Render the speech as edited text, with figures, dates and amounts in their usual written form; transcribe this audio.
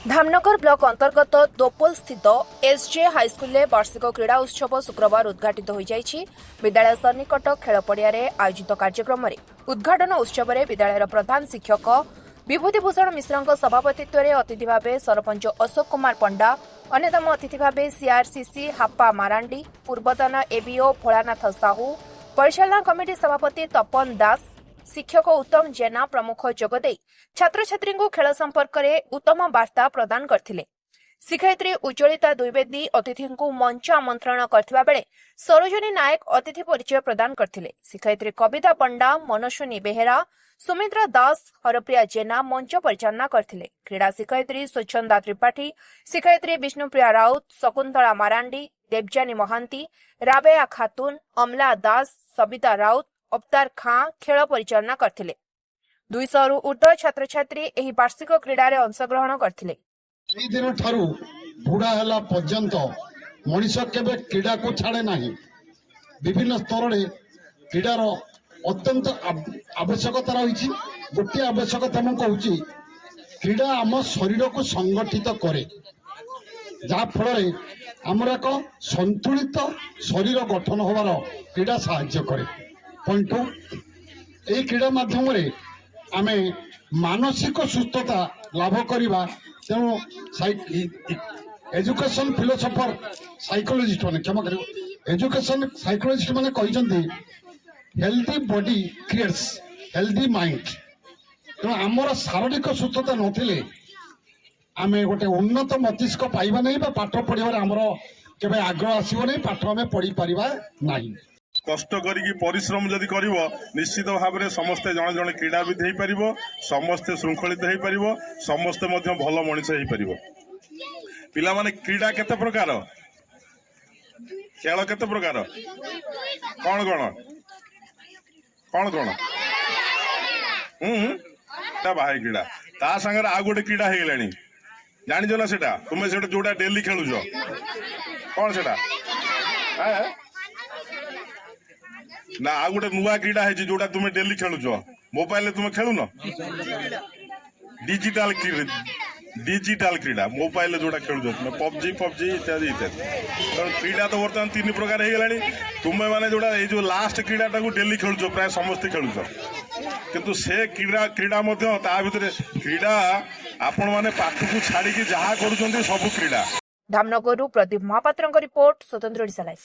Dhamnagar block अंतर्गत दोपोल स्थित SJ high school वार्षिक क्रीड़ा उत्सव शुक्रवार उद्घाटित हो जाइछि। विद्यालय सन्निकट खेल पड़िया आयोजित कार्यक्रम उद्घाटन उत्सव में विद्यालय प्रधान शिक्षक विभूतिभूषण मिश्र सभापतित्व में अतिथि भाव सरपंच अशोक कुमार पंडा, अन्यतम अतिथि भाव सीआरसीसी हाप्पा मारांडी, पूर्वतन एबीओ भोलानाथ साहू, परिचालना कमिटी सभापति तपन दास, शिक्षक उत्तम जेना प्रमुख जोगदे छात्र छात्री खेल संपर्क में उत्तम वार्ता प्रदान करथिले। शिक्षयित्री उज्ज्वलिता द्विवेदी अतिथि को मंच आमंत्रण करथिबा बेले सरोजनी नायक अतिथि परिचय प्रदान करथिले। शिक्षयित्री कविता पंडा, मनस्विनी बेहेरा, सुमित्रा दास, हरप्रिया जेना मंच परिचालना करथिले। क्रीड़ा शिक्षयित्री स्वच्छंदा त्रिपाठी, शिक्षयित्री विष्णुप्रिया राउत, शकुंतला मारांडी, देवजानी महांती, राबेया खातून, अमला दास, सबिता राउत, अवतार खां खेल परिचालना करथिले। 200 रु ऊर्ध्व छात्र छात्री एही वार्षिक क्रीड़ा रे अंशग्रहण करथिले। एही दिन ठारू बुढ़ा हला पर्यंत मनीष केबे क्रीड़ा को छाड़े नाही। विभिन्न स्तर रे क्रीड़ार अत्यंत आवश्यकता रही। गोटे आवश्यकता मु कहूची, क्रीड़ा आम शरीर को संगठित करे, जहा फल आमर एक संतुलित शरीर गठन होवार क्रीड़ा साहाय्य करे। पॉइंट टू, ए क्रीड़ा माध्यम रे आमे मानसिक सुस्थता लाभ करिबा। तेणु एजुकेशन फिलोसोफर साइकोलॉजिस्ट माने क्षमा करियो, एजुकेशन साइकोलॉजिस्ट माने कहिसंती healthy body creates healthy mind. तेणु आमर शारीरिक सुस्थता नथिले आमे गोटे उन्नत मस्तिष्क पाइबा नहीं, पाठ पढ़िबार आमर केबे आग्रह आसीबो नहीं, पाठ आमे पढ़ी पारिबा नहीं। कष्ट करी परिश्रम जदि करिवो निश्चित भाव में समस्ते जड़े जड़े क्रीड़ाविद हो पार, समस्ते श्रृंखलित हो पार, समस्ते भल मनीष हो पार। पिला माने क्रीड़ा केते प्रकार, खेल केते प्रकार, कौन कौन कौन कौन बाह्य क्रीड़ा ता संगे आ गोटे क्रीड़ा हो गलानी जानिज ना, सेटा तुम से जोटा डेली खेलुच कौन सेटा ना, आ गोटे नुआ क्रीड़ा है जोटा तुम डेली खेलुच मोबाइल तुम खेलुन डिजिटल क्रीड़ा मोबाइल जोटा खेलुच पबजी इत्यादि इत्यादि। क्रीड़ा तो बर्तमान 3 प्रकार हो गलानी। तुम्हें माने जोटा ये जो लास्ट क्रीड़ा डेली खेलुच प्राय समस्ते खेलुच, किंतु से क्रीड़ा ता भितर क्रीड़ा आपण माने पाठ को छाड़ी जहाँ करुछंती सब क्रीड़ा। धामनगरु प्रदीप महापात्रଙ୍କ रिपोर्ट, स्वतंत्र ओडिशा लाइव।